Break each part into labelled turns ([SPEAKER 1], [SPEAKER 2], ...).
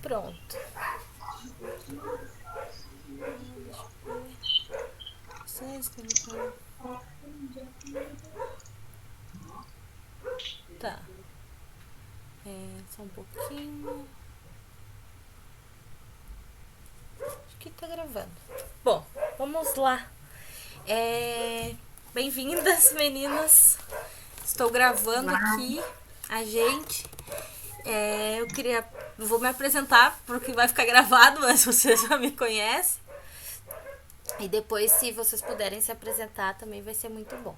[SPEAKER 1] Pronto. Deixa eu ver. Vocês colocaram. Tá. Só um pouquinho. Acho que tá gravando. Bom, vamos lá. Bem-vindas, meninas. Estou gravando aqui a gente. Vou me apresentar porque vai ficar gravado, mas vocês já me conhecem. E depois, se vocês puderem se apresentar, também vai ser muito bom.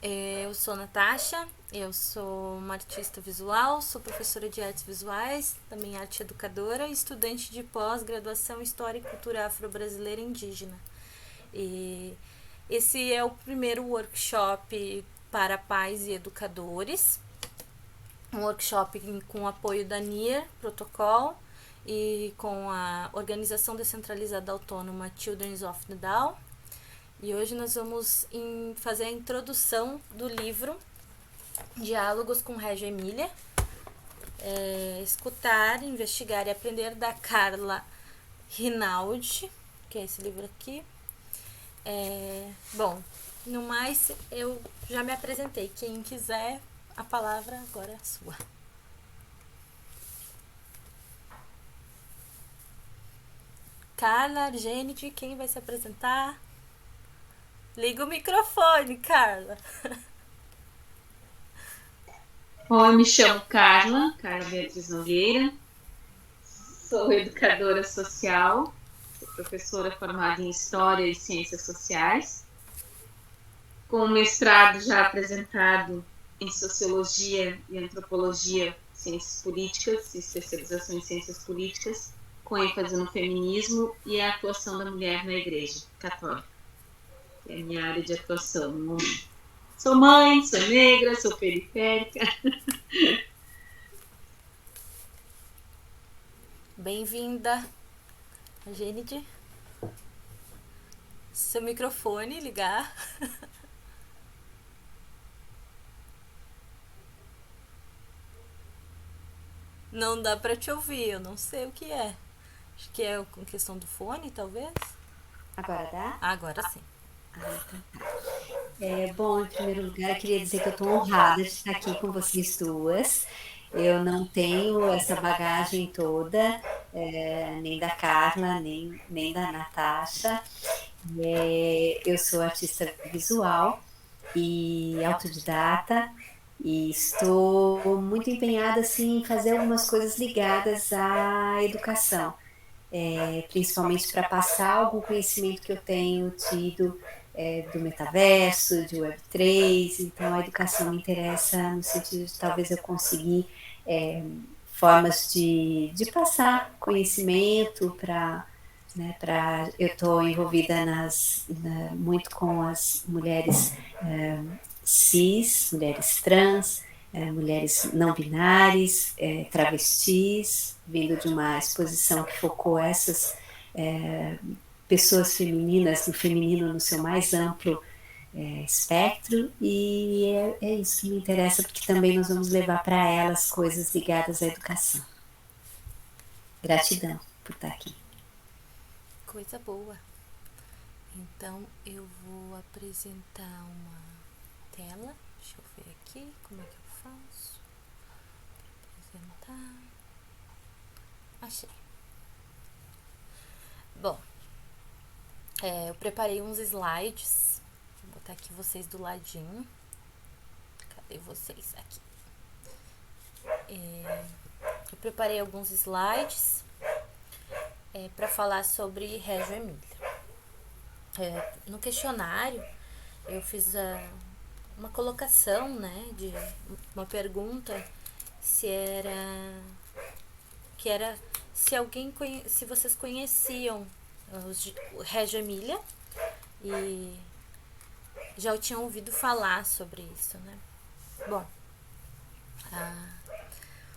[SPEAKER 1] Eu sou Natasha, eu sou uma artista visual, sou professora de artes visuais, também arte educadora e estudante de pós-graduação em História e Cultura Afro-Brasileira e Indígena. E esse é o primeiro workshop para pais e educadores, um workshop com o apoio da NIR Protocol e com a Organização Descentralizada Autônoma Children's of the Down. E hoje nós vamos fazer a introdução do livro Diálogos com Reggio Emília, Escutar, Investigar e Aprender, da Carla Rinaldi, que é esse livro aqui. Bom, no mais, eu já me apresentei. Quem quiser, a palavra agora é sua. Carla, Argênide, quem vai se apresentar? Liga o microfone, Carla.
[SPEAKER 2] Oi, me chamo Carla Beatriz Nogueira, sou educadora social, sou professora formada em História e Ciências Sociais, com um mestrado já apresentado em Sociologia e Antropologia, Ciências Políticas e especialização em Ciências Políticas, com ênfase no feminismo e a atuação da mulher na Igreja Católica, que é a minha área de atuação no momento. Sou mãe, sou negra, sou periférica.
[SPEAKER 1] Bem-vinda, Argênide. Seu microfone ligar. Não dá pra te ouvir, eu não sei o que é. Acho que é com questão do fone, talvez.
[SPEAKER 3] Agora dá?
[SPEAKER 1] Agora sim.
[SPEAKER 3] Bom, em primeiro lugar, eu queria dizer que eu estou honrada de estar aqui com vocês duas. Eu não tenho essa bagagem toda, nem da Carla, nem da Natasha. Eu sou artista visual e autodidata e estou muito empenhada assim, em fazer algumas coisas ligadas à educação. Principalmente para passar algum conhecimento que eu tenho tido do metaverso, de Web3. Então a educação me interessa no sentido de talvez eu conseguir formas de passar conhecimento para... Né, eu estou envolvida muito com as mulheres cis, mulheres trans, mulheres não binárias, travestis, vindo de uma exposição que focou essas pessoas femininas, no feminino no seu mais amplo espectro, e é isso que me interessa, porque também nós vamos levar para elas coisas ligadas à educação. Gratidão por estar aqui.
[SPEAKER 1] Coisa boa. Então eu vou apresentar uma tela. Deixa eu ver aqui como é que eu faço. Apresentar. Achei. Bom, eu preparei uns slides. Vou botar aqui vocês do ladinho. Cadê vocês? Aqui. Eu preparei alguns slides para falar sobre Reggio Emília. No questionário eu fiz uma colocação, né, de uma pergunta se vocês conheciam o Reggio Emília e já tinham ouvido falar sobre isso, né? Bom,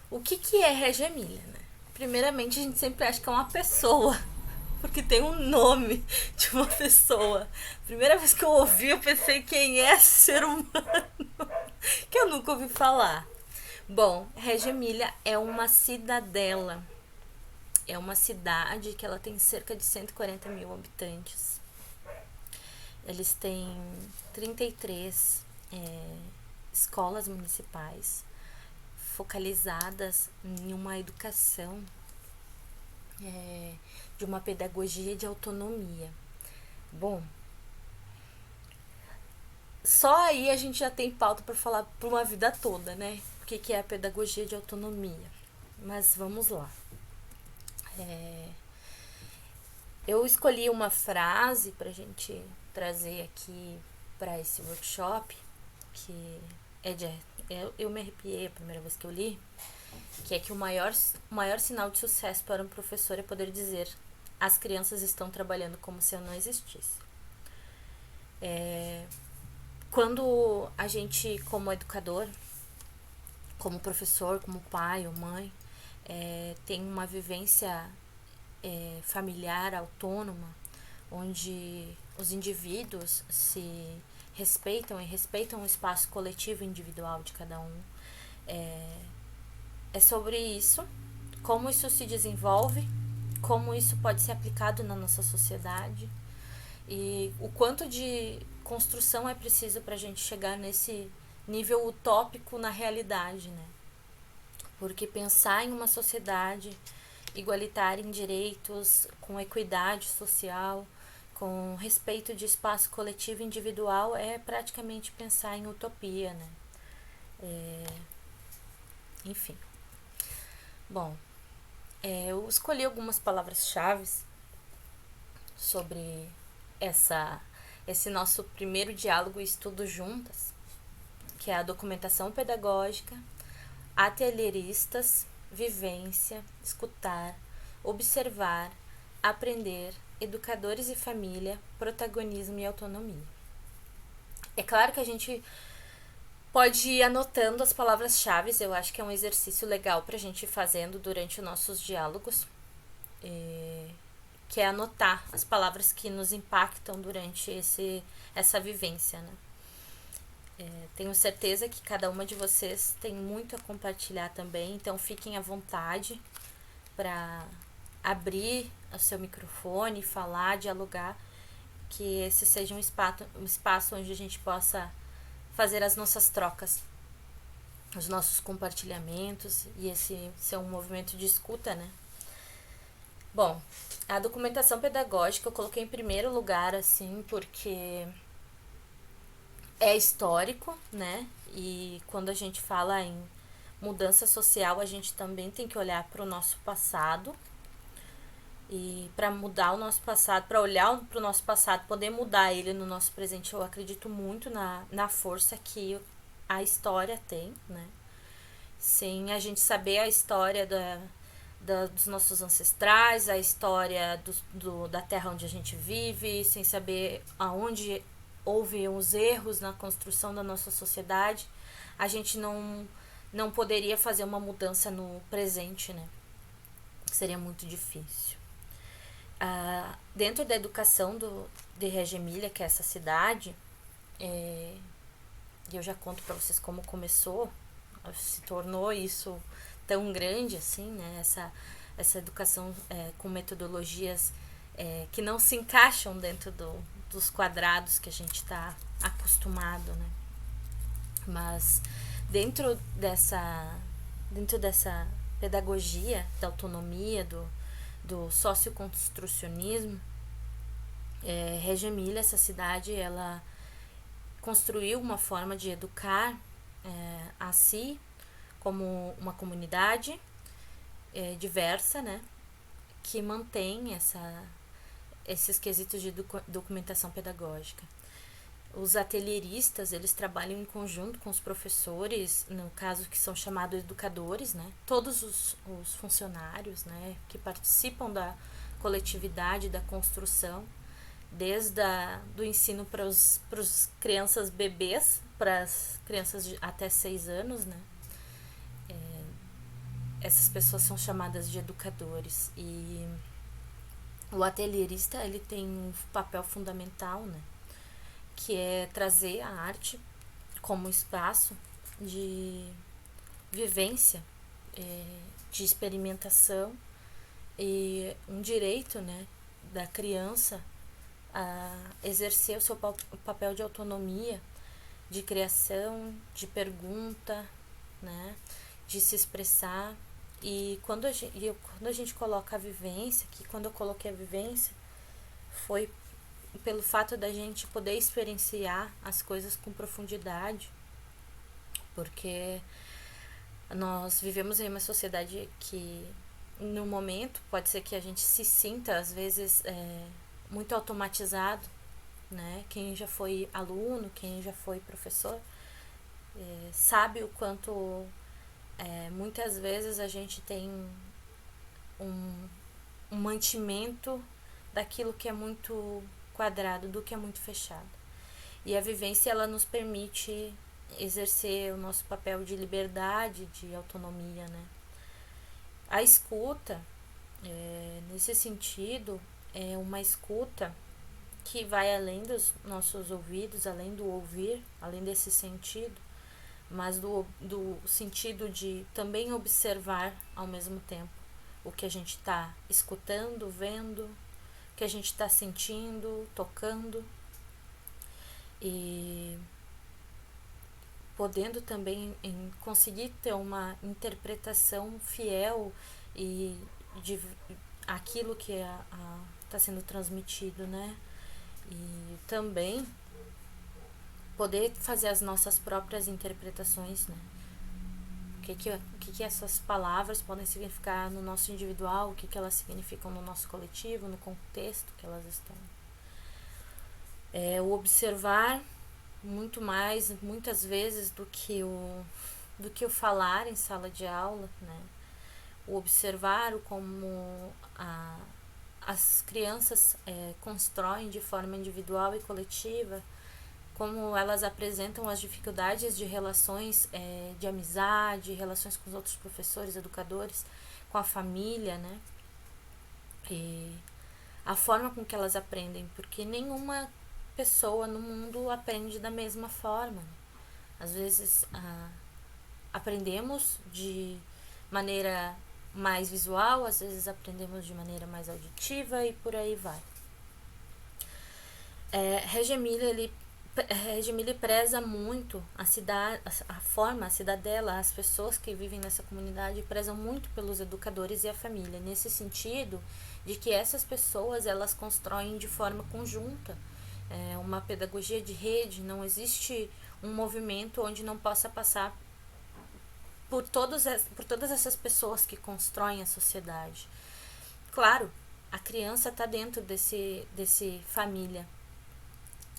[SPEAKER 1] o que é Reggio Emília, né? Primeiramente, a gente sempre acha que é uma pessoa, porque tem um nome de uma pessoa. Primeira vez que eu ouvi, eu pensei, quem é esse ser humano? Que eu nunca ouvi falar. Bom, Reggio Emília é uma cidadela é uma cidade que ela tem cerca de 140 mil habitantes. Eles têm 33 escolas municipais focalizadas em uma educação de uma pedagogia de autonomia. Bom, só aí a gente já tem pauta para falar por uma vida toda, né? O que é a pedagogia de autonomia. Mas vamos lá. Eu escolhi uma frase para a gente trazer aqui para esse workshop, que eu me arrepiei a primeira vez que eu li, que é que o maior sinal de sucesso para um professor é poder dizer: as crianças estão trabalhando como se eu não existisse. Quando a gente, como educador, como professor, como pai ou mãe, tem uma vivência familiar, autônoma, onde os indivíduos se respeitam e respeitam o espaço coletivo e individual de cada um. É sobre isso, como isso se desenvolve, como isso pode ser aplicado na nossa sociedade e o quanto de construção é preciso para a gente chegar nesse nível utópico na realidade, né? Porque pensar em uma sociedade igualitária em direitos, com equidade social, com respeito de espaço coletivo e individual, é praticamente pensar em utopia, né? Enfim. Bom, eu escolhi algumas palavras-chave sobre esse nosso primeiro diálogo e estudo juntas, que é a documentação pedagógica, atelieristas, vivência, escutar, observar, aprender, educadores e família, protagonismo e autonomia. É claro que a gente pode ir anotando as palavras-chave, eu acho que é um exercício legal para a gente ir fazendo durante os nossos diálogos, que é anotar as palavras que nos impactam durante essa vivência, né? Tenho certeza que cada uma de vocês tem muito a compartilhar também, então fiquem à vontade para abrir o seu microfone, falar, dialogar, que esse seja um espaço onde a gente possa fazer as nossas trocas, os nossos compartilhamentos e esse ser um movimento de escuta, né? Bom, a documentação pedagógica eu coloquei em primeiro lugar, assim, porque é histórico, né? E quando a gente fala em mudança social, a gente também tem que olhar para o nosso passado. E para mudar o nosso passado, para olhar para o nosso passado, poder mudar ele no nosso presente, eu acredito muito na força que a história tem, né? Sem a gente saber a história dos nossos ancestrais, a história da terra onde a gente vive, sem saber aonde houve os erros na construção da nossa sociedade, a gente não poderia fazer uma mudança no presente, né? Seria muito difícil. Dentro da educação de Reggio Emilia, que é essa cidade, e eu já conto para vocês como começou, se tornou isso tão grande assim, né? Essa educação com metodologias que não se encaixam dentro dos quadrados que a gente está acostumado, né? Mas dentro dessa pedagogia da autonomia, do socioconstrucionismo, Reggio Emilia, essa cidade, ela construiu uma forma de educar a si como uma comunidade diversa, né, que mantém esses quesitos de documentação pedagógica. Os atelieristas, eles trabalham em conjunto com os professores, no caso que são chamados educadores, né? Todos os funcionários, né, que participam da coletividade, da construção, desde do ensino para as crianças bebês, para as crianças até 6 anos, né? Essas pessoas são chamadas de educadores. E o atelierista, ele tem um papel fundamental, né, que é trazer a arte como espaço de vivência, de experimentação e um direito, né, da criança a exercer o seu papel de autonomia, de criação, de pergunta, né, de se expressar. E quando a gente coloca a vivência, que quando eu coloquei a vivência, foi pelo fato da gente poder experienciar as coisas com profundidade, porque nós vivemos em uma sociedade que, no momento, pode ser que a gente se sinta, às vezes, muito automatizado, né? Quem já foi aluno, quem já foi professor, sabe o quanto, muitas vezes, a gente tem um mantimento daquilo que é muito quadrado, do que é muito fechado. E a vivência, ela nos permite exercer o nosso papel de liberdade, de autonomia, né? A escuta, nesse sentido, é uma escuta que vai além dos nossos ouvidos, além do ouvir, além desse sentido, mas do sentido de também observar ao mesmo tempo o que a gente está escutando, vendo, o que a gente está sentindo, tocando, e podendo também conseguir ter uma interpretação fiel e de aquilo que está sendo transmitido, né? E também poder fazer as nossas próprias interpretações, né? O que essas palavras podem significar no nosso individual, o que elas significam no nosso coletivo, no contexto que elas estão. O observar muito mais, muitas vezes, do que o falar em sala de aula, né? O observar como as crianças constroem de forma individual e coletiva, como elas apresentam as dificuldades de relações de amizade, relações com os outros professores, educadores, com a família, né? E a forma com que elas aprendem, porque nenhuma pessoa no mundo aprende da mesma forma. Às vezes aprendemos de maneira mais visual, às vezes aprendemos de maneira mais auditiva e por aí vai. Reggio Emilia preza muito a cidade, a cidadela, as pessoas que vivem nessa comunidade prezam muito pelos educadores e a família, nesse sentido de que essas pessoas, elas constroem de forma conjunta uma pedagogia de rede. Não existe um movimento onde não possa passar por todas essas pessoas que constroem a sociedade. Claro, a criança está dentro desse família,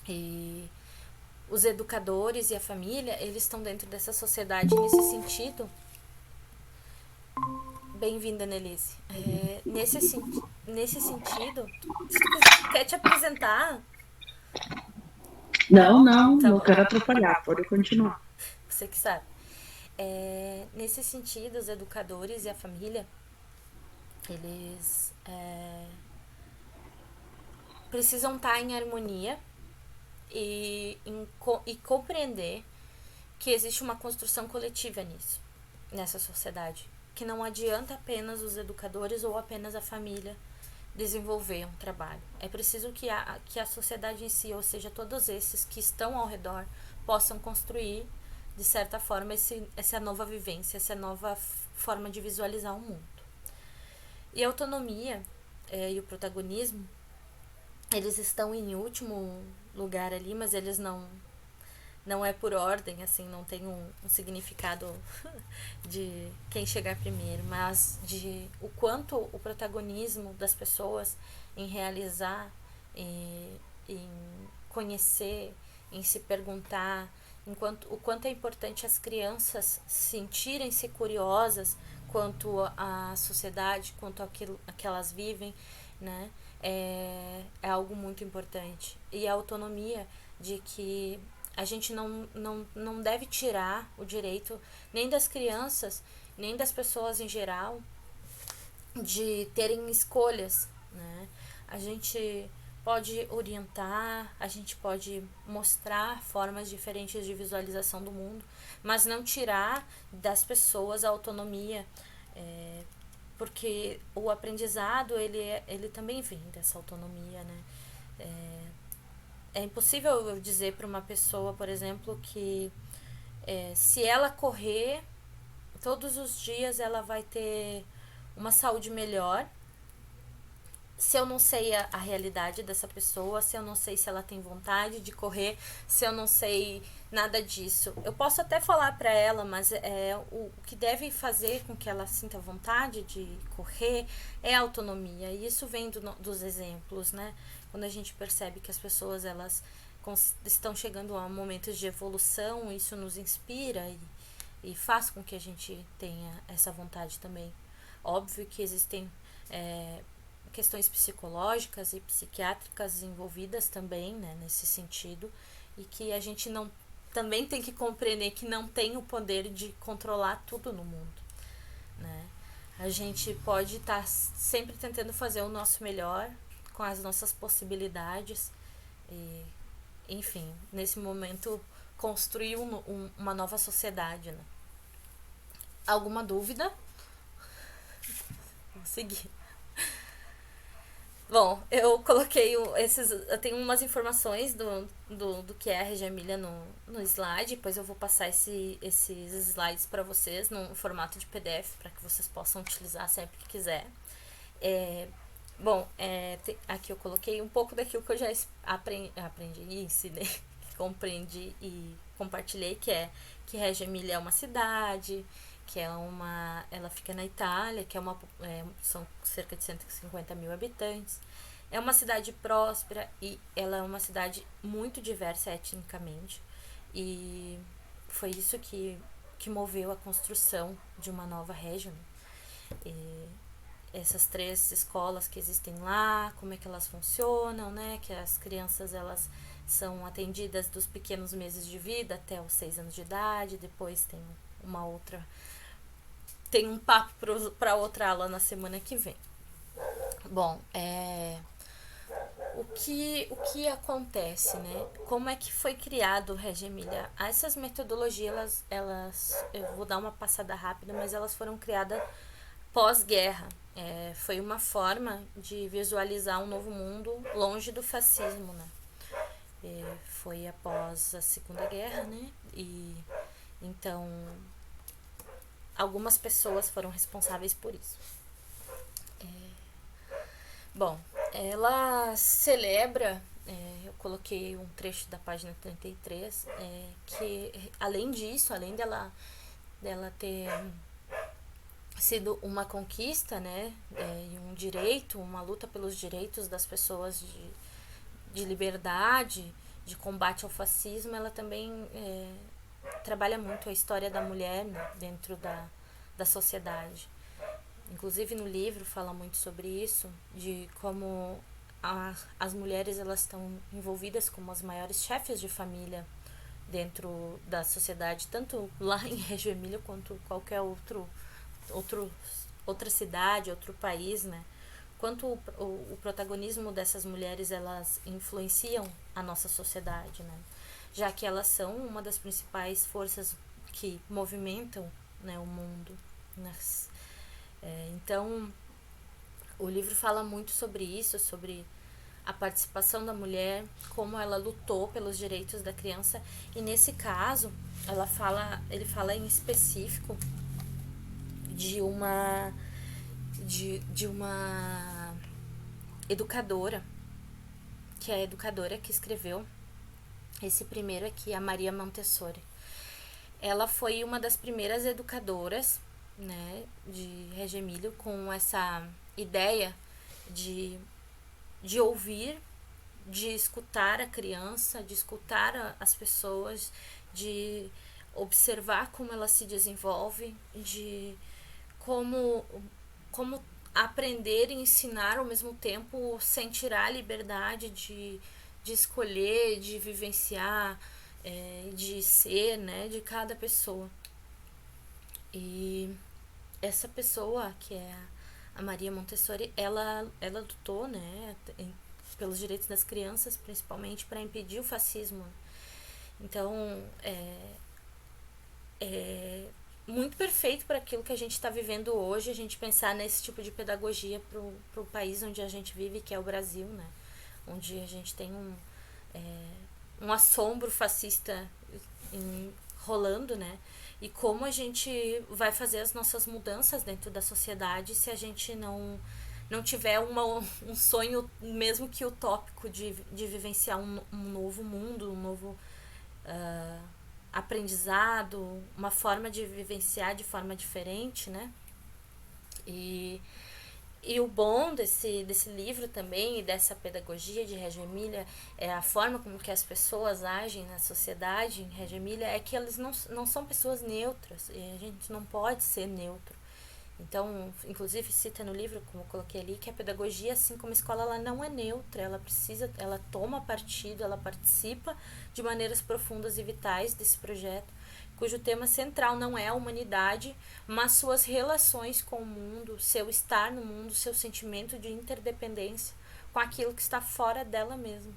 [SPEAKER 1] e os educadores e a família, eles estão dentro dessa sociedade. Nesse sentido, bem-vinda, Nelise. Nesse sentido, se tu quer te apresentar?
[SPEAKER 4] Não quero atrapalhar, pode continuar.
[SPEAKER 1] Você que sabe. Nesse sentido, os educadores e a família, eles precisam estar em harmonia e compreender que existe uma construção coletiva nessa sociedade, que não adianta apenas os educadores ou apenas a família desenvolver um trabalho. É preciso que a sociedade em si, ou seja, todos esses que estão ao redor, possam construir, de certa forma, essa nova vivência, essa nova forma de visualizar o mundo. E a autonomia e o protagonismo, eles estão em último lugar ali, mas eles não é por ordem, assim, não tem um significado de quem chegar primeiro, mas de o quanto o protagonismo das pessoas em realizar, em conhecer, em se perguntar, o quanto é importante as crianças sentirem-se curiosas quanto à sociedade, quanto àquilo que elas vivem, né? É algo muito importante. E a autonomia de que a gente não deve tirar o direito nem das crianças, nem das pessoas em geral, de terem escolhas, né? A gente pode orientar, a gente pode mostrar formas diferentes de visualização do mundo, mas não tirar das pessoas a autonomia porque o aprendizado, ele também vem dessa autonomia, né? É impossível eu dizer para uma pessoa, por exemplo, que se ela correr todos os dias ela vai ter uma saúde melhor, se eu não sei a realidade dessa pessoa, se eu não sei se ela tem vontade de correr, se eu não sei nada disso. Eu posso até falar para ela, mas o que deve fazer com que ela sinta vontade de correr é a autonomia. E isso vem dos exemplos, né? Quando a gente percebe que as pessoas elas estão chegando a momentos de evolução, isso nos inspira e faz com que a gente tenha essa vontade também. Óbvio que existem questões psicológicas e psiquiátricas envolvidas também, né, nesse sentido, e que a gente não também tem que compreender que não tem o poder de controlar tudo no mundo, né? A gente pode estar sempre tentando fazer o nosso melhor com as nossas possibilidades e, enfim, nesse momento construir uma nova sociedade, né? Alguma dúvida? Vou seguir. Bom, eu coloquei eu tenho umas informações do que é a Regia Emília no slide, depois eu vou passar esses slides para vocês no formato de PDF, para que vocês possam utilizar sempre que quiser. Aqui eu coloquei um pouco daquilo que eu já aprendi e ensinei, compreendi e compartilhei, que Reggio Emilia é uma cidade, ela fica na Itália, são cerca de 150 mil habitantes. É uma cidade próspera e ela é uma cidade muito diversa etnicamente. E foi isso que moveu a construção de uma nova região. Essas 3 escolas que existem lá, como é que elas funcionam, né? Que as crianças elas são atendidas dos pequenos meses de vida até os 6 anos de idade, depois tem um papo para outra aula na semana que vem. Bom, o que acontece, né? Como é que foi criado o Reggio Emilia? Essas metodologias, eu vou dar uma passada rápida, mas elas foram criadas pós-guerra. Foi uma forma de visualizar um novo mundo longe do fascismo, né? Foi após a Segunda Guerra, né? E então algumas pessoas foram responsáveis por isso. Bom, ela celebra, eu coloquei um trecho da página 33, que além disso, além dela ter sido uma conquista, né, e um direito, uma luta pelos direitos das pessoas de liberdade, de combate ao fascismo, ela também trabalha muito a história da mulher, né, dentro da sociedade. Inclusive no livro fala muito sobre isso, de como as mulheres elas estão envolvidas como as maiores chefes de família dentro da sociedade, tanto lá em Reggio Emilia quanto qualquer outra cidade, outro país, né? Quanto o protagonismo dessas mulheres elas influenciam a nossa sociedade, né? Já que elas são uma das principais forças que movimentam, né, o mundo. Então, o livro fala muito sobre isso, sobre a participação da mulher, como ela lutou pelos direitos da criança. E nesse caso, ele fala em específico de uma educadora, que é a educadora que escreveu esse primeiro aqui, a Maria Montessori. Ela foi uma das primeiras educadoras, né, de Reggio Emilia, com essa ideia de ouvir, de escutar a criança, de escutar as pessoas, de observar como ela se desenvolve, de como aprender e ensinar ao mesmo tempo sem tirar a liberdade de escolher, de vivenciar, de ser, né, de cada pessoa. E essa pessoa, que é a Maria Montessori, ela lutou, né, pelos direitos das crianças, principalmente para impedir o fascismo. Então, muito perfeito para aquilo que a gente está vivendo hoje, a gente pensar nesse tipo de pedagogia para o país onde a gente vive, que é o Brasil, né? Onde a gente tem um assombro fascista rolando, né? E como a gente vai fazer as nossas mudanças dentro da sociedade se a gente não tiver um sonho, mesmo que utópico, de vivenciar um novo mundo, um novo aprendizado, uma forma de vivenciar de forma diferente, né? E o bom desse livro também e dessa pedagogia de Reggio Emilia é a forma como que as pessoas agem na sociedade em Reggio Emilia, é que eles não são pessoas neutras, e a gente não pode ser neutro. Então, inclusive cita no livro, como eu coloquei ali, que a pedagogia, assim como a escola, ela não é neutra, ela toma partido, ela participa de maneiras profundas e vitais desse projeto, cujo tema central não é a humanidade, mas suas relações com o mundo, seu estar no mundo, seu sentimento de interdependência com aquilo que está fora dela mesma.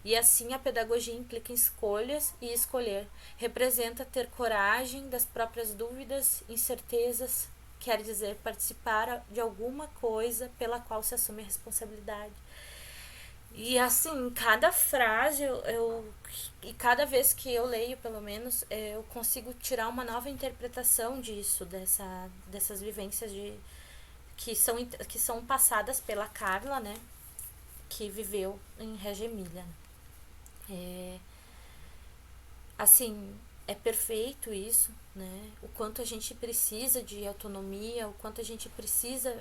[SPEAKER 1] E assim a pedagogia implica em escolhas, e escolher representa ter coragem das próprias dúvidas, incertezas, quer dizer participar de alguma coisa pela qual se assume a responsabilidade. E assim, cada frase e cada vez que eu leio, pelo menos, eu consigo tirar uma nova interpretação disso, dessas vivências que são passadas pela Carla, né, que viveu em Reggio Emilia. Assim, é perfeito isso, né? O quanto a gente precisa de autonomia, o quanto a gente precisa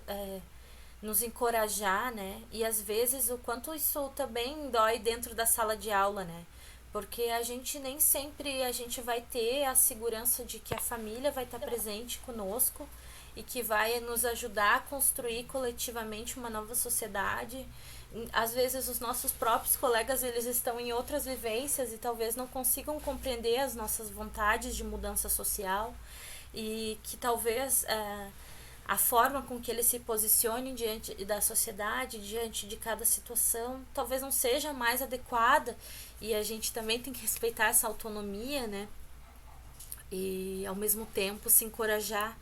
[SPEAKER 1] nos encorajar, né? E às vezes o quanto isso também dói dentro da sala de aula, né? Porque a gente nem sempre a gente vai ter a segurança de que a família vai estar presente conosco e que vai nos ajudar a construir coletivamente uma nova sociedade. Às vezes os nossos próprios colegas, eles estão em outras vivências e talvez não consigam compreender as nossas vontades de mudança social, e que talvez a forma com que eles se posicionem diante da sociedade, diante de cada situação, talvez não seja mais adequada, e a gente também tem que respeitar essa autonomia, né? E ao mesmo tempo se encorajar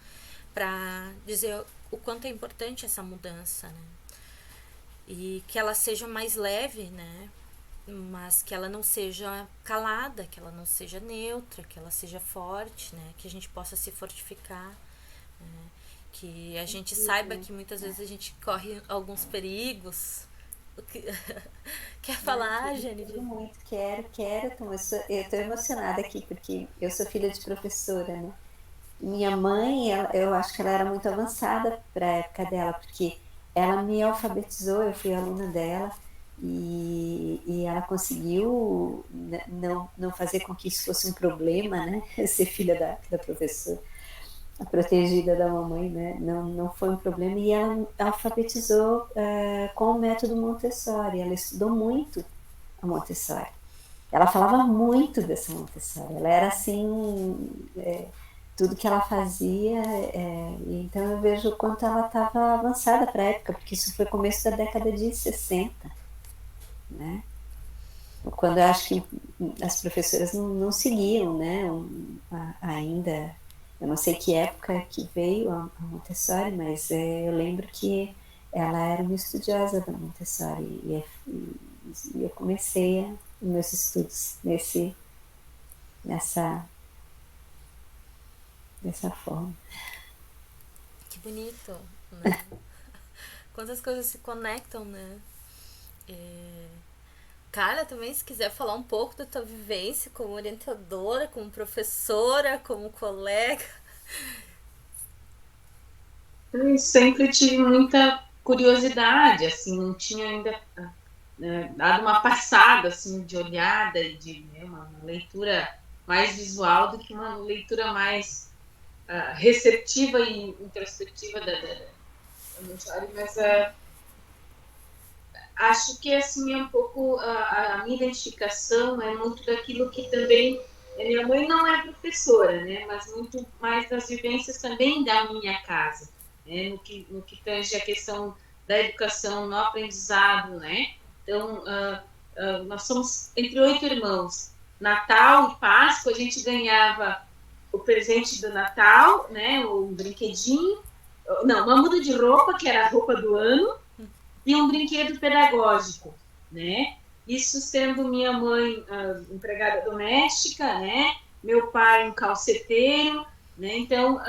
[SPEAKER 1] para dizer o quanto é importante essa mudança, né? E que ela seja mais leve, né? Mas que ela não seja calada, que ela não seja neutra, que ela seja forte, né? Que a gente possa se fortificar, né? Que a gente saiba que muitas vezes a gente corre alguns perigos. Quer falar, Jane?
[SPEAKER 3] Muito, quero. Eu tô emocionada aqui, porque eu sou filha de professora, né? Minha mãe, eu acho que ela era muito avançada para a época dela, porque ela me alfabetizou, eu fui aluna dela, e ela conseguiu não fazer com que isso fosse um problema, né? Ser filha da professora, a protegida da mamãe, né? Não foi um problema, e ela alfabetizou com o método Montessori, ela estudou muito a Montessori. Ela falava muito dessa Montessori, ela era assim, tudo que ela fazia, então eu vejo o quanto ela estava avançada para a época, porque isso foi começo da década de 60, né? Quando eu acho que as professoras não seguiam, né? Ainda, eu não sei que época que veio a Montessori, mas eu lembro que ela era uma estudiosa da Montessori, e eu comecei meus estudos dessa forma.
[SPEAKER 1] Que bonito, né? Quantas coisas se conectam, né? Cara, também se quiser falar um pouco da tua vivência como orientadora, como professora, como colega.
[SPEAKER 2] Eu sempre tive muita curiosidade, assim, não tinha ainda dado uma passada, assim, de olhada, de uma leitura mais visual do que uma leitura mais receptiva e introspectiva da Montessori, mas acho que assim é um pouco a minha identificação é muito daquilo que também minha mãe não é professora, né, mas muito mais das vivências também da minha casa, né, no que tange a questão da educação no aprendizado, né. Então nós somos entre 8 irmãos. Natal e Páscoa a gente ganhava o presente do Natal, né? Um brinquedinho, não, uma muda de roupa, que era a roupa do ano, e um brinquedo pedagógico, né? Isso sendo minha mãe empregada doméstica, né? Meu pai um calceteiro, né? Então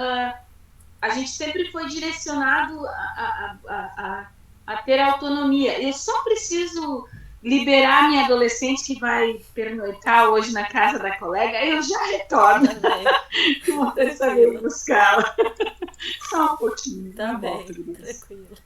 [SPEAKER 2] a gente sempre foi direcionado a ter autonomia. Eu só preciso liberar minha adolescente que vai pernoitar hoje na casa da colega, eu já retorno. Vou ter saber buscá-la. Só um pouquinho.
[SPEAKER 1] Tá bem,
[SPEAKER 2] volta,
[SPEAKER 1] tranquilo.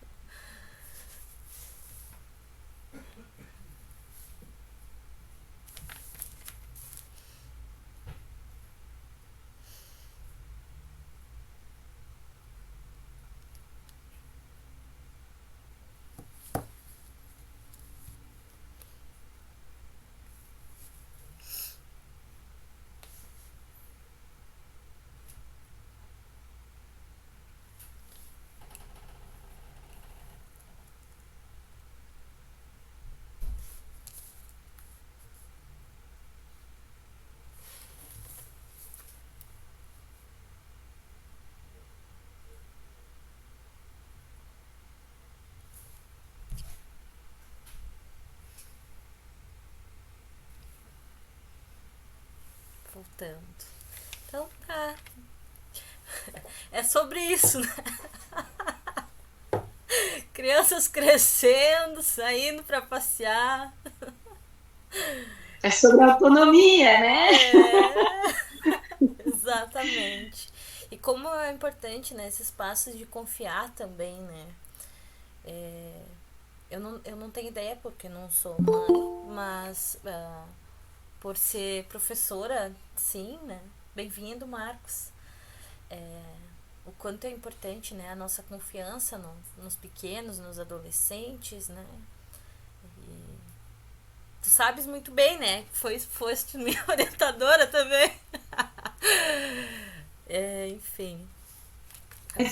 [SPEAKER 1] Voltando. Então tá. É sobre isso, né? Crianças crescendo, saindo pra passear.
[SPEAKER 2] É sobre autonomia, né?
[SPEAKER 1] Exatamente. E como é importante, né, esse espaço de confiar também, né? Eu não tenho ideia porque não sou mãe, mas por ser professora, sim, né? Bem-vindo, Marcos. O quanto é importante, né, a nossa confiança nos pequenos, nos adolescentes, né? E tu sabes muito bem, né? Foste minha orientadora também. Enfim.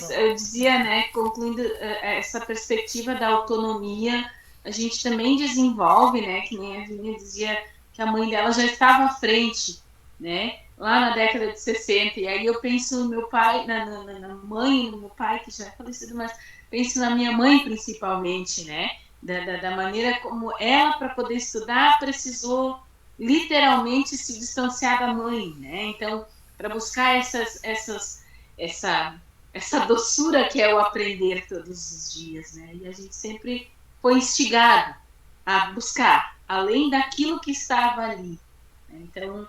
[SPEAKER 2] Eu dizia, né, concluindo essa perspectiva da autonomia, a gente também desenvolve, né, que nem a Vinha dizia que a mãe dela já estava à frente, né, lá na década de 60, e aí eu penso no meu pai, na mãe, no meu pai, que já é falecido, mas penso na minha mãe principalmente, né, da maneira como ela, para poder estudar, precisou literalmente se distanciar da mãe, né, então, para buscar essa doçura que é o aprender todos os dias, né? E a gente sempre foi instigado a buscar, além daquilo que estava ali. Né? Então,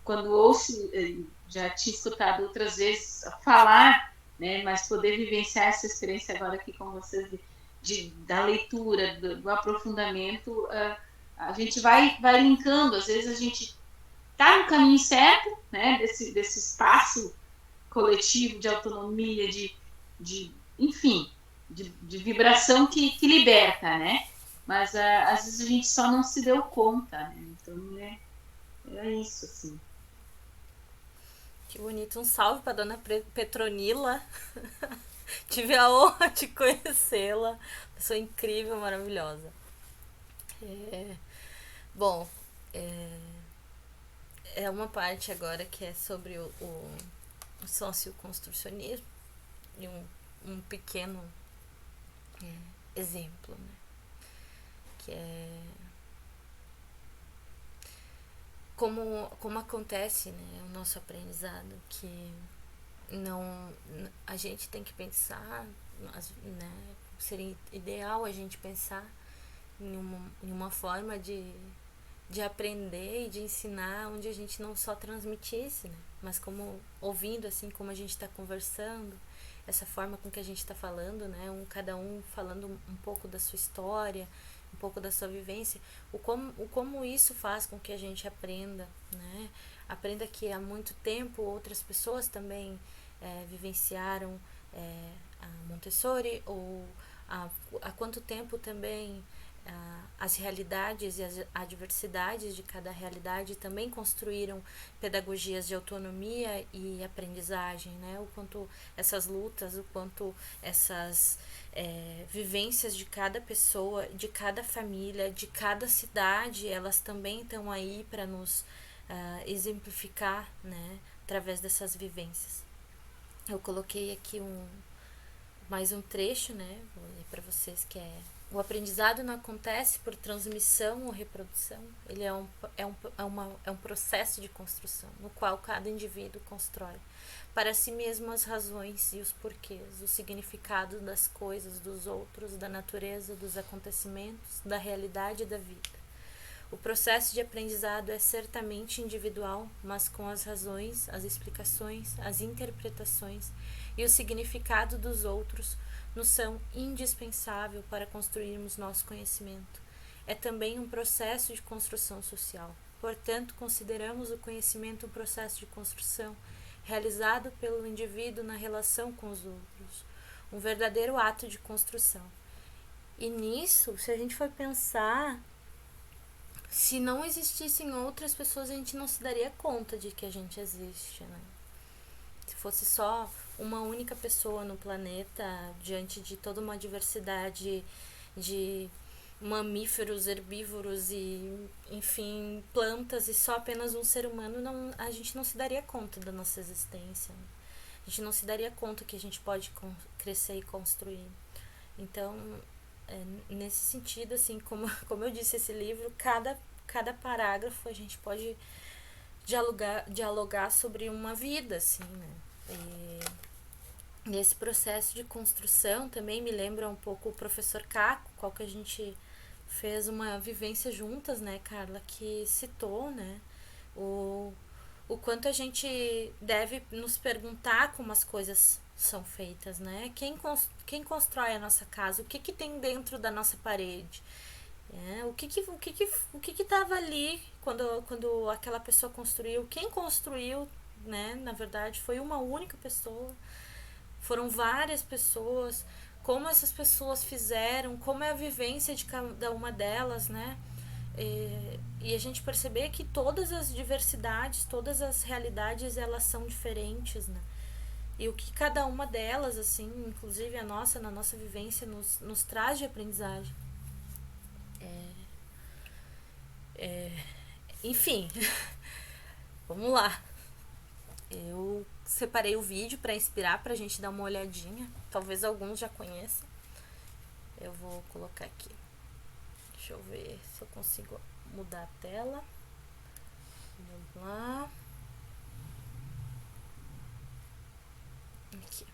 [SPEAKER 2] quando ouço, já tinha escutado outras vezes falar, né? Mas poder vivenciar essa experiência agora aqui com vocês da leitura, do aprofundamento, a gente vai linkando. Às vezes a gente está no caminho certo, né? Desse espaço coletivo, de autonomia, enfim, de vibração que liberta, né? Mas às vezes a gente só não se deu conta, né? Então, né? É isso, assim.
[SPEAKER 1] Que bonito. Um salve para dona Petronila. Tive a honra de conhecê-la. Pessoa incrível, maravilhosa. Bom, é uma parte agora que é sobre o socioconstrucionismo e um pequeno exemplo, né? Que é como acontece, né, o nosso aprendizado, que não, a gente tem que pensar, né, seria ideal a gente pensar em uma forma de aprender e de ensinar onde a gente não só transmitisse, né, mas como ouvindo, assim como a gente está conversando, essa forma com que a gente está falando, né, cada um falando um pouco da sua história, um pouco da sua vivência, como isso faz com que a gente aprenda, né? Aprenda que há muito tempo outras pessoas também vivenciaram a Montessori, ou há quanto tempo também as realidades e as adversidades de cada realidade também construíram pedagogias de autonomia e aprendizagem, né? O quanto essas lutas, o quanto essas vivências de cada pessoa, de cada família, de cada cidade, elas também estão aí para nos exemplificar, né? através dessas vivências. Eu coloquei aqui mais um trecho, né, vou ler para vocês, que é: o aprendizado não acontece por transmissão ou reprodução, ele é um processo de construção, no qual cada indivíduo constrói para si mesmo as razões e os porquês, o significado das coisas, dos outros, da natureza, dos acontecimentos, da realidade e da vida. O processo de aprendizado é certamente individual, mas com as razões, as explicações, as interpretações e o significado dos outros nos são indispensáveis para construirmos nosso conhecimento. É também um processo de construção social. Portanto, consideramos o conhecimento um processo de construção realizado pelo indivíduo na relação com os outros, um verdadeiro ato de construção. E nisso, se a gente for pensar, se não existissem outras pessoas, a gente não se daria conta de que a gente existe, né? Se fosse só uma única pessoa no planeta, diante de toda uma diversidade de mamíferos, herbívoros e, enfim, plantas, e só apenas um ser humano, a gente não se daria conta da nossa existência, né? A gente não se daria conta que a gente pode crescer e construir. Então, nesse sentido, assim, como eu disse, esse livro, cada parágrafo a gente pode dialogar sobre uma vida, assim, né? E esse processo de construção também me lembra um pouco o professor Caco, qual que a gente fez uma vivência juntas, né, Carla, que citou, né, o quanto a gente deve nos perguntar como as coisas são feitas, né? Quem constrói a nossa casa? O que tem dentro da nossa parede? O que estava ali quando aquela pessoa construiu? Quem construiu, né? Na verdade, foi uma única pessoa. Foram várias pessoas. Como essas pessoas fizeram? Como é a vivência de cada uma delas, né? E a gente perceber que todas as diversidades, todas as realidades, elas são diferentes, né? E o que cada uma delas, assim, inclusive na nossa vivência, nos traz de aprendizagem. Enfim, vamos lá. Eu separei o vídeo para inspirar, pra gente dar uma olhadinha. Talvez alguns já conheçam. Eu vou colocar aqui. Deixa eu ver se eu consigo mudar a tela. Vamos lá. Aqui.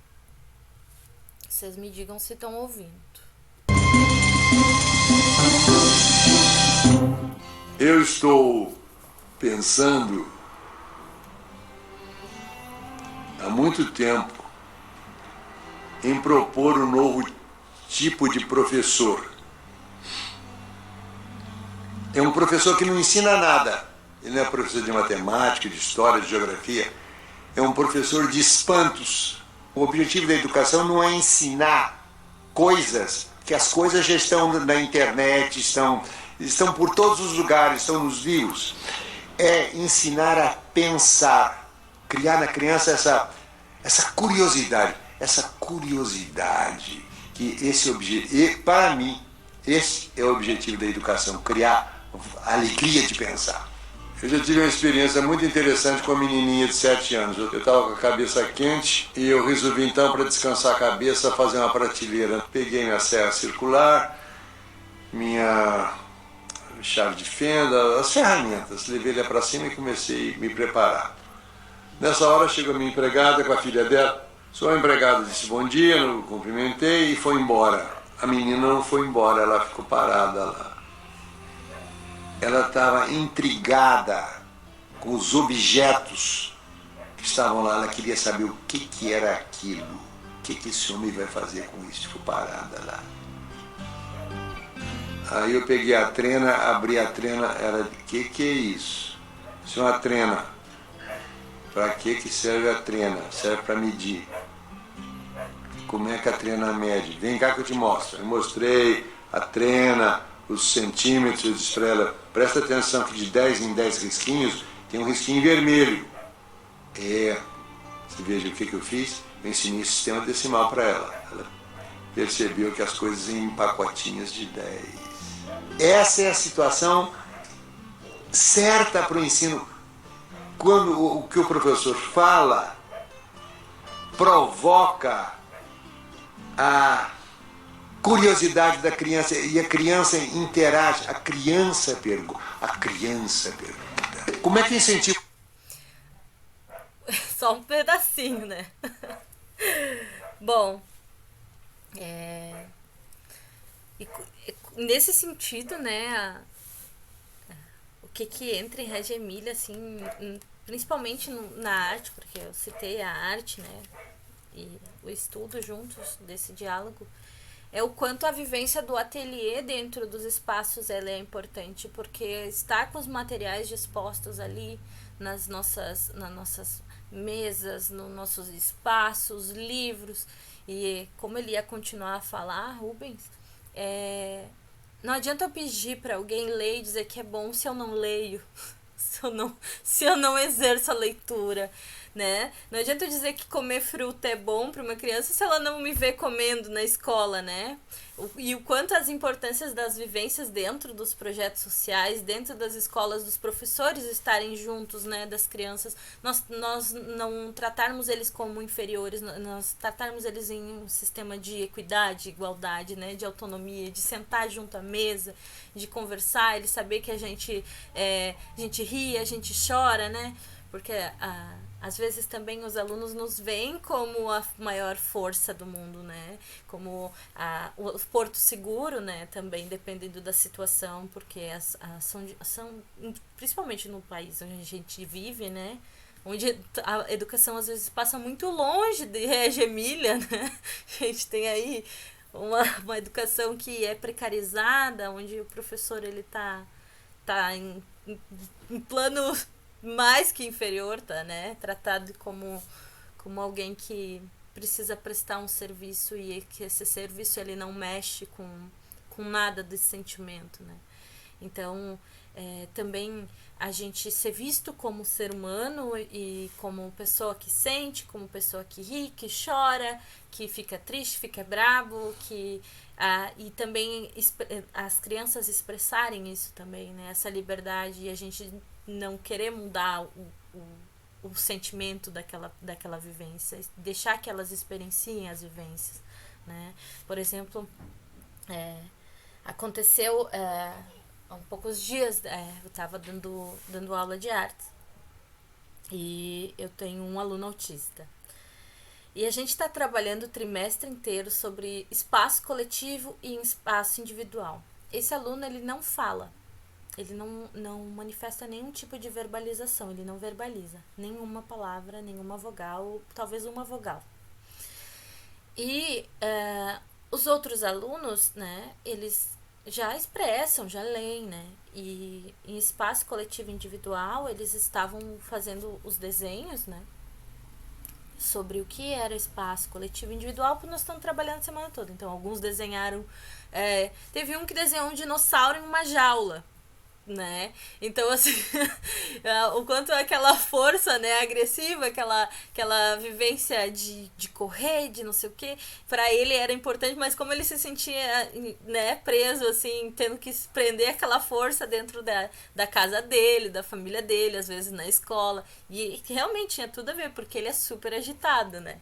[SPEAKER 1] Vocês me digam se estão ouvindo.
[SPEAKER 5] Eu estou pensando há muito tempo em propor um novo tipo de professor. É um professor que não ensina nada. Ele não é professor de matemática, de história, de geografia. É um professor de espantos. O objetivo da educação não é ensinar coisas, que as coisas já estão na internet, estão por todos os lugares, estão nos livros. É ensinar a pensar, criar na criança essa curiosidade, que para mim, esse é o objetivo da educação, criar alegria de pensar. Eu já tive uma experiência muito interessante com uma menininha de 7 anos. Eu estava com a cabeça quente e eu resolvi então, para descansar a cabeça, fazer uma prateleira. Peguei minha serra circular, minha chave de fenda, as ferramentas. Levei ela para cima e comecei a me preparar. Nessa hora chegou a minha empregada com a filha dela. Sua empregada disse bom dia, eu cumprimentei e foi embora. A menina não foi embora, ela ficou parada lá. Ela estava intrigada com os objetos que estavam lá. Ela queria saber o que era aquilo. O que esse homem vai fazer com isso? Ficou parada lá. Aí eu peguei a trena, abri a trena. Ela disse, que é isso? Isso é uma trena. Para que serve a trena? Serve para medir. Como é que a trena mede? Vem cá que eu te mostro. Eu mostrei a trena, os centímetros. Eu disse para ela, presta atenção que de 10 em 10 risquinhos tem um risquinho vermelho. Você veja o que eu fiz? Eu ensinei sistema decimal para ela. Ela percebeu que as coisas em pacotinhos de 10. Essa é a situação certa para o ensino. quando o que o professor fala provoca a curiosidade da criança e a criança interage, a criança pergunta. Como é que incentiva?
[SPEAKER 1] Só um pedacinho, né? Bom, nesse sentido, né, o que entra em Regia Emília, assim, principalmente na arte, porque eu citei a arte, né, e o estudo juntos desse diálogo, é o quanto a vivência do ateliê dentro dos espaços ela é importante, porque estar com os materiais dispostos ali nas nossas mesas, nos nossos espaços, livros, e como ele ia continuar a falar, Rubens, não adianta eu pedir para alguém ler e dizer que é bom se eu não leio, se eu não exerço a leitura, né? Não adianta eu dizer que comer fruta é bom para uma criança se ela não me vê comendo na escola, né? E o quanto as importâncias das vivências dentro dos projetos sociais, dentro das escolas, dos professores estarem juntos, né, das crianças, nós não tratarmos eles como inferiores, nós tratarmos eles em um sistema de equidade, igualdade, né, de autonomia, de sentar junto à mesa, de conversar, eles saber que a gente ri, a gente chora, né, porque às vezes também os alunos nos veem como a maior força do mundo, né? Como o porto seguro, né? Também dependendo da situação, porque são principalmente no país onde a gente vive, né? Onde a educação às vezes passa muito longe de Regia Emília, né? A gente tem aí uma educação que é precarizada, onde o professor ele tá em plano mais que inferior, tá, né? Tratado como alguém que precisa prestar um serviço e que esse serviço ele não mexe com nada desse sentimento, né? Então, também a gente ser visto como ser humano e como pessoa que sente, como pessoa que ri, que chora, que fica triste, fica bravo, e também as crianças expressarem isso também, né? Essa liberdade, e a gente não querer mudar o sentimento daquela vivência, deixar que elas experienciem as vivências, né? Por exemplo, aconteceu há poucos dias, eu estava dando aula de arte e eu tenho um aluno autista. E a gente está trabalhando o trimestre inteiro sobre espaço coletivo e espaço individual. Esse aluno, ele não fala, ele não manifesta nenhum tipo de verbalização, ele não verbaliza nenhuma palavra, nenhuma vogal, talvez uma vogal. E os outros alunos, né, eles já expressam, já leem, né, e em espaço coletivo e individual eles estavam fazendo os desenhos, né, sobre o que era espaço coletivo e individual, porque nós estamos trabalhando a semana toda. Então alguns desenharam, teve um que desenhou um dinossauro em uma jaula, né? Então, assim, o quanto aquela força, né, agressiva, aquela vivência de correr, de não sei o que, para ele era importante, mas como ele se sentia, né, preso, assim, tendo que prender aquela força dentro da casa dele, da família dele, às vezes na escola, e realmente tinha tudo a ver, porque ele é super agitado, né?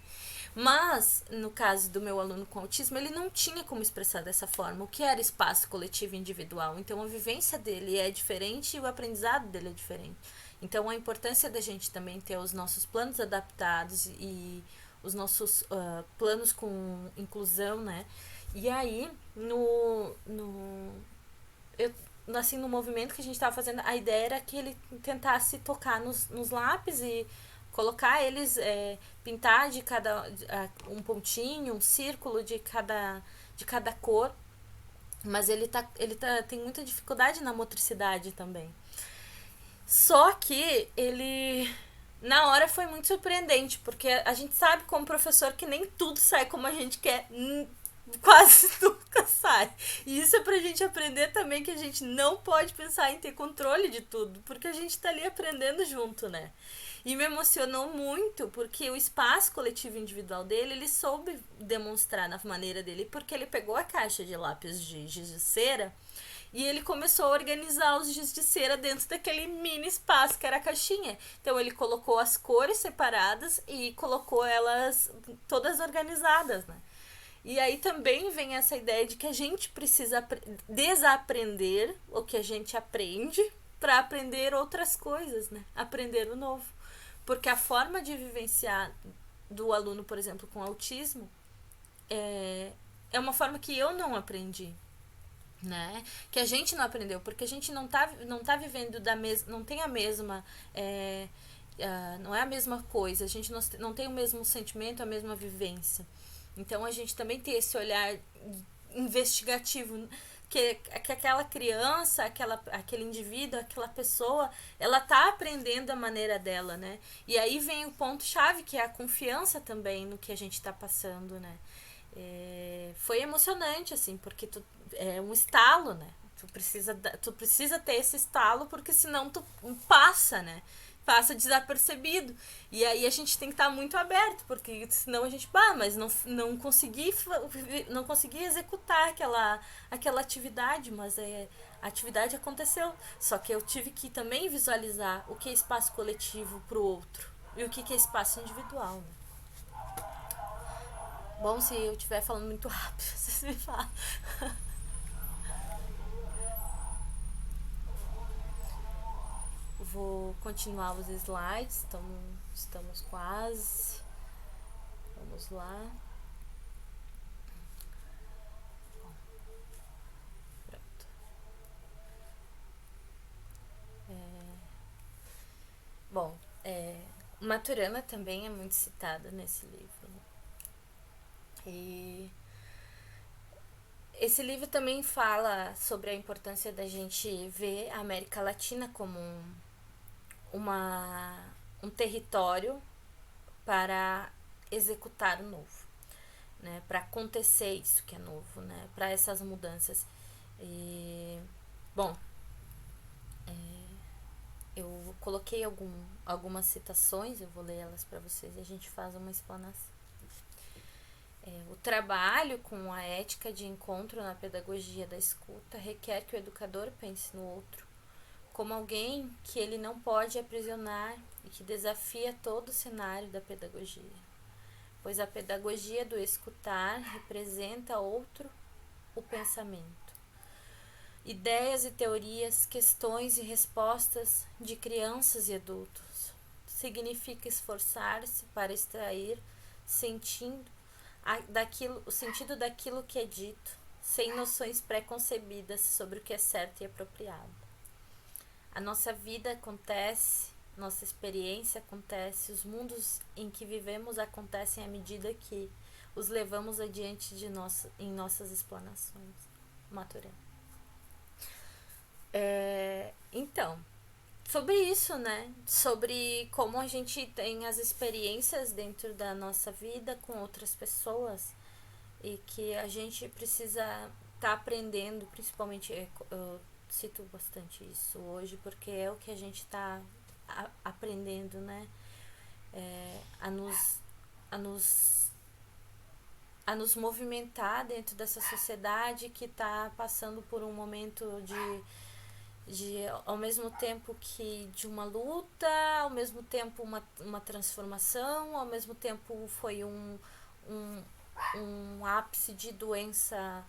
[SPEAKER 1] Mas, no caso do meu aluno com autismo, ele não tinha como expressar dessa forma o que era espaço coletivo e individual. Então, a vivência dele é diferente e o aprendizado dele é diferente. Então, a importância da gente também ter os nossos planos adaptados e os nossos planos com inclusão, né? E aí, no movimento que a gente estava fazendo, a ideia era que ele tentasse tocar nos lápis e colocar eles, pintar de cada um pontinho, um círculo de cada cor, mas ele tem muita dificuldade na motricidade também. Só que ele, na hora, foi muito surpreendente, porque a gente sabe como professor que nem tudo sai como a gente quer, quase nunca sai. E isso é pra gente aprender também que a gente não pode pensar em ter controle de tudo, porque a gente tá ali aprendendo junto, né? E me emocionou muito, porque o espaço coletivo individual dele, ele soube demonstrar na maneira dele, porque ele pegou a caixa de lápis de giz de cera e ele começou a organizar os giz de cera dentro daquele mini espaço que era a caixinha. Então ele colocou as cores separadas e colocou elas todas organizadas, né? E aí também vem essa ideia de que a gente precisa desaprender o que a gente aprende para aprender outras coisas, né? Aprender o novo. Porque a forma de vivenciar do aluno, por exemplo, com autismo, é uma forma que eu não aprendi, né? Que a gente não aprendeu, porque a gente não tá vivendo não tem a mesma... não é a mesma coisa, a gente não tem o mesmo sentimento, a mesma vivência. Então a gente também tem esse olhar investigativo, que aquela criança, aquele indivíduo, aquela pessoa, ela tá aprendendo a maneira dela, né? E aí vem o ponto-chave, que é a confiança também no que a gente tá passando, né? Foi emocionante, assim, porque é um estalo, né? Tu precisa ter esse estalo, porque senão tu passa, né? Passa desapercebido. E aí a gente tem que estar muito aberto, porque senão a gente, mas não consegui executar aquela atividade, mas a atividade aconteceu. Só que eu tive que também visualizar o que é espaço coletivo pro outro e o que é espaço individual, né? Bom, se eu estiver falando muito rápido, vocês me falam. Vou continuar os slides, estamos quase. Vamos lá. Pronto. Bom, Maturana também é muito citada nesse livro, né? E esse livro também fala sobre a importância da gente ver a América Latina como um território para executar o novo, né? Para acontecer isso que é novo, né? Para essas mudanças. E, bom, eu coloquei algumas citações, eu vou ler elas para vocês e a gente faz uma explanação. O trabalho com a ética de encontro na pedagogia da escuta requer que o educador pense no outro como alguém que ele não pode aprisionar e que desafia todo o cenário da pedagogia, pois a pedagogia do escutar representa o pensamento, ideias e teorias, questões e respostas de crianças e adultos. Significa esforçar-se para extrair o sentido daquilo que é dito, sem noções pré-concebidas sobre o que é certo e apropriado. A nossa vida acontece, nossa experiência acontece, os mundos em que vivemos acontecem à medida que os levamos adiante em nossas explanações. Maturana. Então, sobre isso, né? Sobre como a gente tem as experiências dentro da nossa vida com outras pessoas e que a gente precisa estar aprendendo, principalmente eu cito bastante isso hoje, porque é o que a gente está aprendendo, né? A nos movimentar dentro dessa sociedade que está passando por um momento de ao mesmo tempo que de uma luta, ao mesmo tempo uma transformação, ao mesmo tempo foi um ápice de doença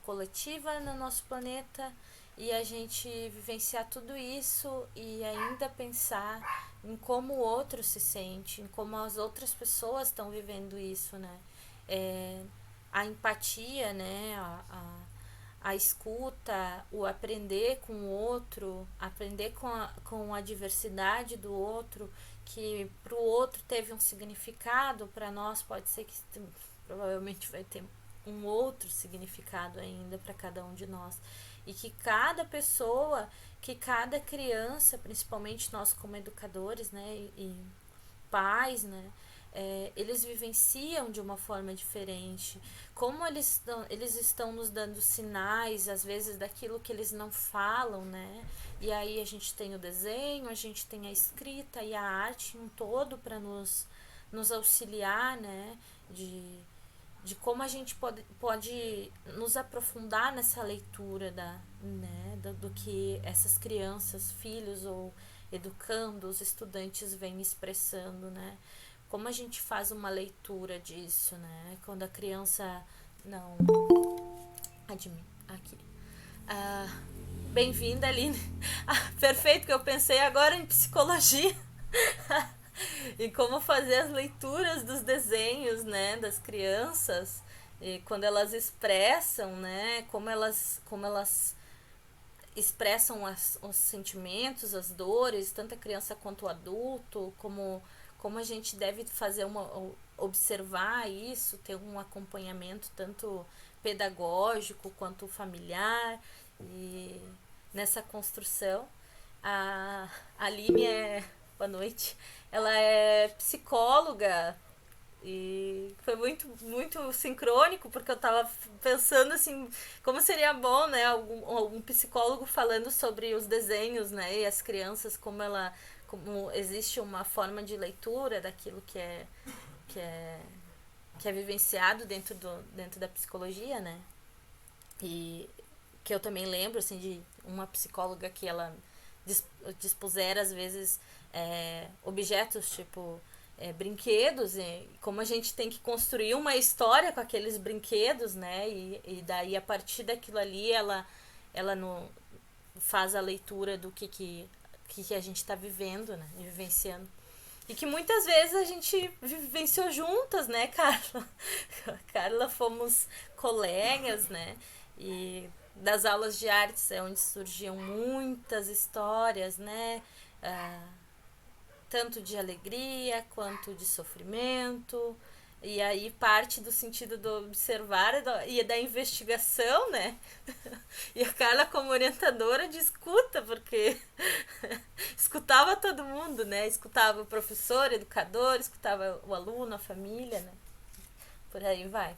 [SPEAKER 1] coletiva no nosso planeta, e a gente vivenciar tudo isso e ainda pensar em como o outro se sente, em como as outras pessoas estão vivendo isso, né? A empatia, né? A escuta, o aprender com o outro, aprender com a diversidade do outro, que para o outro teve um significado, para nós pode ser que provavelmente vai ter um outro significado ainda para cada um de nós. E que cada pessoa, que cada criança, principalmente nós como educadores, né, e pais, né, eles vivenciam de uma forma diferente, como eles estão nos dando sinais, às vezes, daquilo que eles não falam, né? E aí a gente tem o desenho, a gente tem a escrita e a arte em um todo para nos auxiliar, né? De como a gente pode nos aprofundar nessa leitura do que essas crianças, filhos ou educandos, estudantes vêm expressando, né? Como a gente faz uma leitura disso, né? Quando a criança não... Aqui. Bem-vinda, Aline. Perfeito, que eu pensei agora em psicologia. E como fazer as leituras dos desenhos, né? Das crianças. E quando elas expressam, né? Como elas expressam os sentimentos, as dores, tanto a criança quanto o adulto, como a gente deve fazer observar isso, ter um acompanhamento tanto pedagógico quanto familiar. E nessa construção, a Aline boa noite, ela é psicóloga. E foi muito sincrônico, porque eu tava pensando assim, como seria bom, né, algum psicólogo falando sobre os desenhos, né, e as crianças, como existe uma forma de leitura daquilo que é vivenciado dentro da psicologia, né, e que eu também lembro, assim, de uma psicóloga que ela dispusera, às vezes, objetos, tipo... brinquedos, e como a gente tem que construir uma história com aqueles brinquedos, né? E daí, a partir daquilo ali, ela faz a leitura do que a gente está vivendo, né? Vivenciando. E que muitas vezes a gente vivenciou juntas, né, Carla? Carla, fomos colegas, né? E das aulas de artes é onde surgiam muitas histórias, né? Tanto de alegria quanto de sofrimento, e aí parte do sentido do observar e da investigação, né? E a Carla, como orientadora de escuta, porque escutava todo mundo, né? Escutava o professor, educador, escutava o aluno, a família, né? Por aí vai.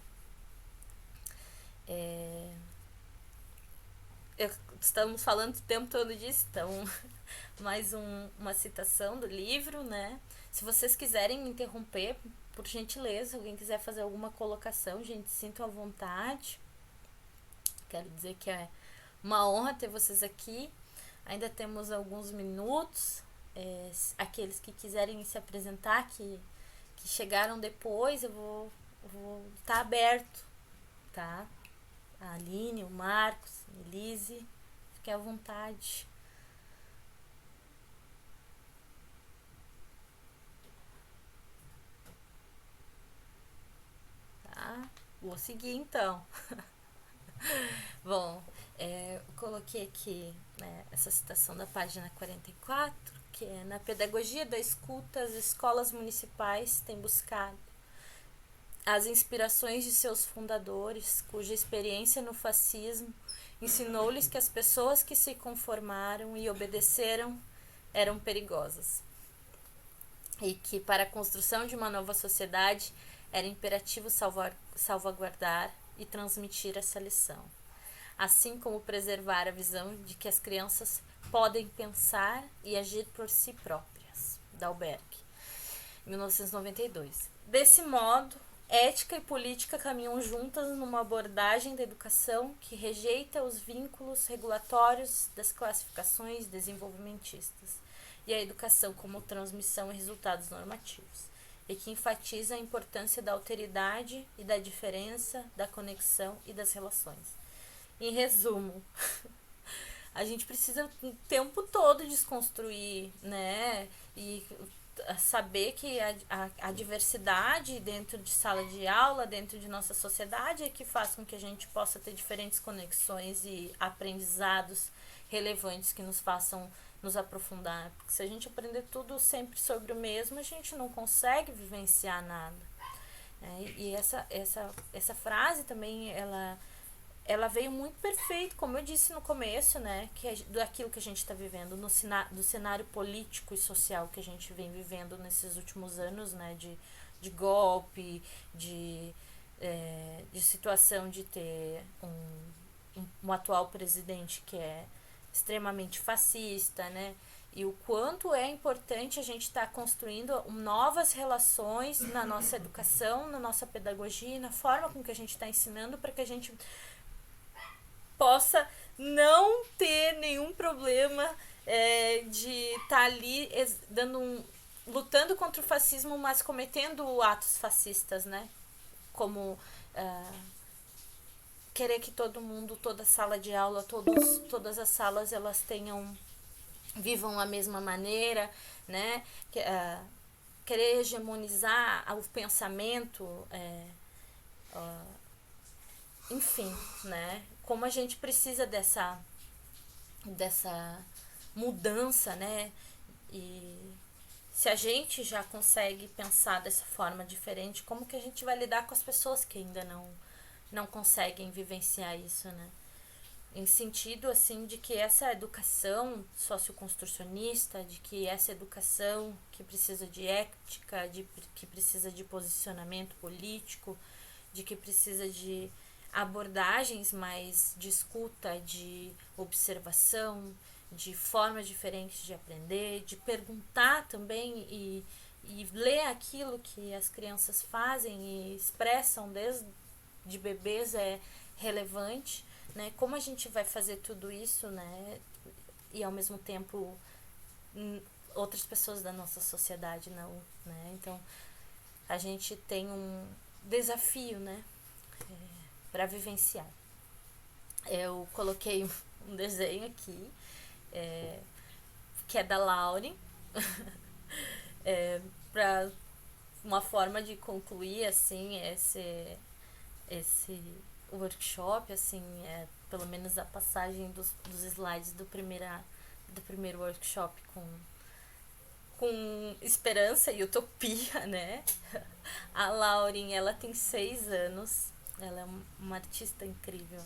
[SPEAKER 1] Estamos falando o tempo todo disso, então... mais uma citação do livro, né? Se vocês quiserem me interromper, por gentileza, se alguém quiser fazer alguma colocação, gente, sintam à vontade. Quero dizer que é uma honra ter vocês aqui. Ainda temos alguns minutos. Aqueles que quiserem se apresentar, que chegaram depois, eu vou estar aberto, tá? A Aline, o Marcos, a Elise, fiquem à vontade. Vou seguir então. Bom, coloquei aqui, né, essa citação da página 44, que é: na pedagogia da escuta, as escolas municipais têm buscado as inspirações de seus fundadores, cuja experiência no fascismo ensinou-lhes que as pessoas que se conformaram e obedeceram eram perigosas, e que para a construção de uma nova sociedade era imperativo salvaguardar e transmitir essa lição, assim como preservar a visão de que as crianças podem pensar e agir por si próprias. Dalberg, 1992. Desse modo, ética e política caminham juntas numa abordagem da educação que rejeita os vínculos regulatórios das classificações desenvolvimentistas e a educação como transmissão e resultados normativos, e que enfatiza a importância da alteridade e da diferença, da conexão e das relações. Em resumo, a gente precisa o tempo todo desconstruir, né? E saber que a diversidade dentro de sala de aula, dentro de nossa sociedade, é que faz com que a gente possa ter diferentes conexões e aprendizados relevantes que nos façam nos aprofundar, porque se a gente aprender tudo sempre sobre o mesmo, a gente não consegue vivenciar nada. E essa frase também, ela veio muito perfeito, como eu disse no começo, né, daquilo que a gente está vivendo, do cenário político e social que a gente vem vivendo nesses últimos anos, né, golpe, de situação de ter um atual presidente que é extremamente fascista, né? E o quanto é importante a gente estar construindo novas relações na nossa educação, na nossa pedagogia, na forma com que a gente está ensinando, para que a gente possa não ter nenhum problema de estar ali lutando contra o fascismo, mas cometendo atos fascistas, né? Como querer que todo mundo, toda sala de aula, todas as salas, elas vivam a mesma maneira, né? Querer hegemonizar o pensamento, enfim, né? Como a gente precisa dessa mudança, né? E se a gente já consegue pensar dessa forma diferente, como que a gente vai lidar com as pessoas que ainda não conseguem vivenciar isso, né? Em sentido, assim, de que essa educação socioconstrucionista, de que essa educação que precisa de ética, que precisa de posicionamento político, de que precisa de abordagens mais de escuta, de observação, de formas diferentes de aprender, de perguntar também e ler aquilo que as crianças fazem e expressam desde de bebês é relevante, né? Como a gente vai fazer tudo isso, né? E ao mesmo tempo outras pessoas da nossa sociedade não, né? Então a gente tem um desafio, né? Para vivenciar. Eu coloquei um desenho aqui que é da Lauren para uma forma de concluir assim esse workshop, assim, pelo menos a passagem dos slides do primeiro workshop com esperança e utopia, né? A Lauren, ela tem 6 anos, ela é uma artista incrível.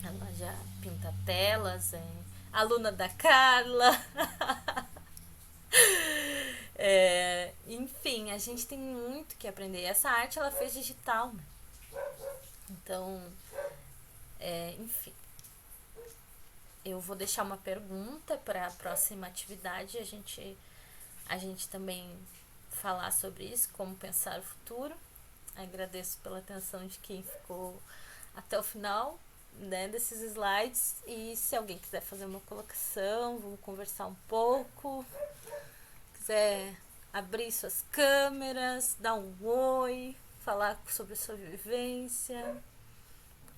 [SPEAKER 1] Ela já pinta telas, é aluna da Carla. Enfim, a gente tem muito que aprender. Essa arte ela fez digital, né? Então, enfim, eu vou deixar uma pergunta para a próxima atividade, a gente também falar sobre isso, como pensar o futuro. Agradeço pela atenção de quem ficou até o final, né, desses slides, e se alguém quiser fazer uma colocação, vamos conversar um pouco, quiser abrir suas câmeras, dar um oi, falar sobre a sua vivência.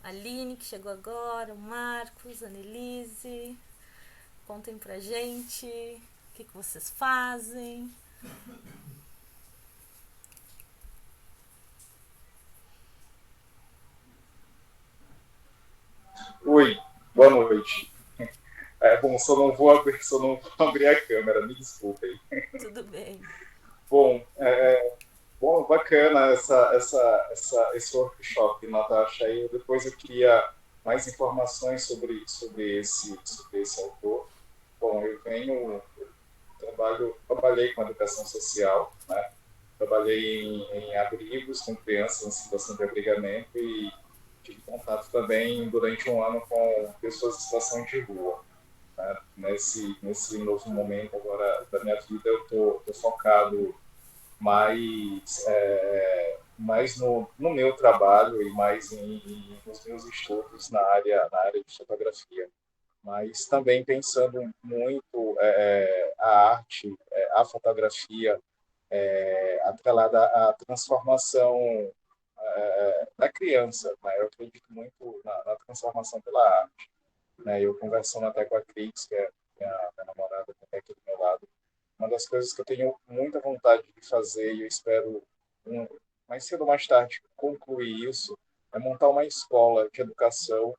[SPEAKER 1] A Aline, que chegou agora, o Marcos, a Annelise, contem pra gente o que vocês fazem.
[SPEAKER 6] Oi, boa noite. Bom, só não vou abrir a câmera, me desculpem.
[SPEAKER 1] Tudo bem.
[SPEAKER 6] Bom, bacana esse workshop, Natasha. Depois eu queria mais informações sobre esse autor. Bom, trabalhei com educação social, né? Trabalhei em abrigos com crianças em situação de abrigamento e tive contato também durante um ano com pessoas em situação de rua. Né? Nesse novo momento agora da minha vida, eu tô focado mais no meu trabalho e mais nos meus estudos na área de fotografia, mas também pensando muito a arte, a fotografia, atrelada à transformação da criança. Né? Eu acredito muito na transformação pela arte. Né? Eu conversando até com a Cris, que é minha namorada, que está aqui do meu lado, uma das coisas que eu tenho muita vontade de fazer, e eu espero, mais cedo ou mais tarde, concluir isso, é montar uma escola de educação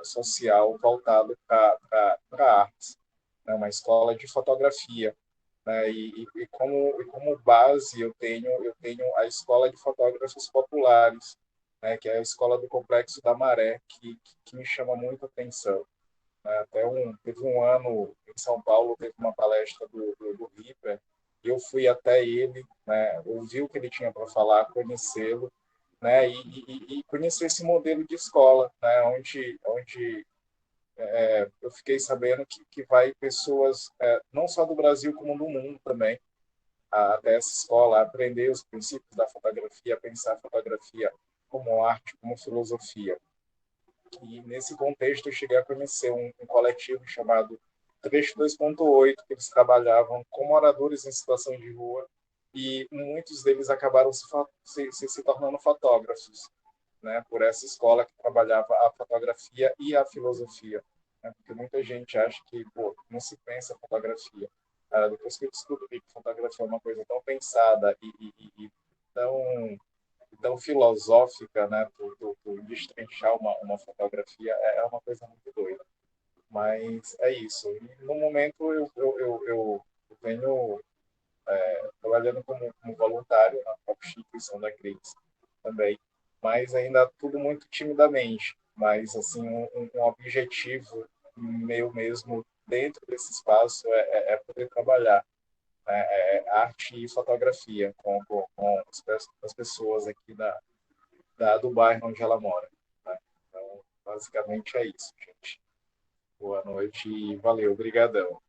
[SPEAKER 6] social voltada para artes, né? Uma escola de fotografia. Né? Como base, eu tenho a Escola de Fotógrafos Populares, né? Que é a escola do Complexo da Maré, que me chama muita atenção. Teve um ano em São Paulo, teve uma palestra do Ripper, eu fui até ele, né, ouvi o que ele tinha para falar, conhecê-lo, né, e conhecer esse modelo de escola, né, onde eu fiquei sabendo que vai pessoas não só do Brasil como do mundo também até essa escola, aprender os princípios da fotografia, pensar a fotografia como arte, como filosofia. E nesse contexto eu cheguei a conhecer um coletivo chamado Trecho 2.8, que eles trabalhavam com moradores em situação de rua e muitos deles acabaram se tornando fotógrafos, né, por essa escola que trabalhava a fotografia e a filosofia, né, porque muita gente acha que não se pensa fotografia. Depois que eu descobri que fotografia é uma coisa tão pensada e tão, tão filosófica, né, por destrinchar uma fotografia, é uma coisa muito doida. Mas é isso. E no momento eu venho trabalhando como voluntário na própria instituição da CRIX também, mas ainda tudo muito timidamente. Mas assim, um objetivo meu mesmo dentro desse espaço é poder trabalhar arte e fotografia com as pessoas aqui do bairro onde ela mora. Né? Então, basicamente é isso, gente. Boa noite e valeu, obrigadão.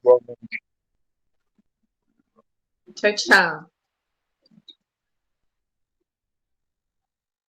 [SPEAKER 6] Boa noite.
[SPEAKER 2] Tchau, tchau.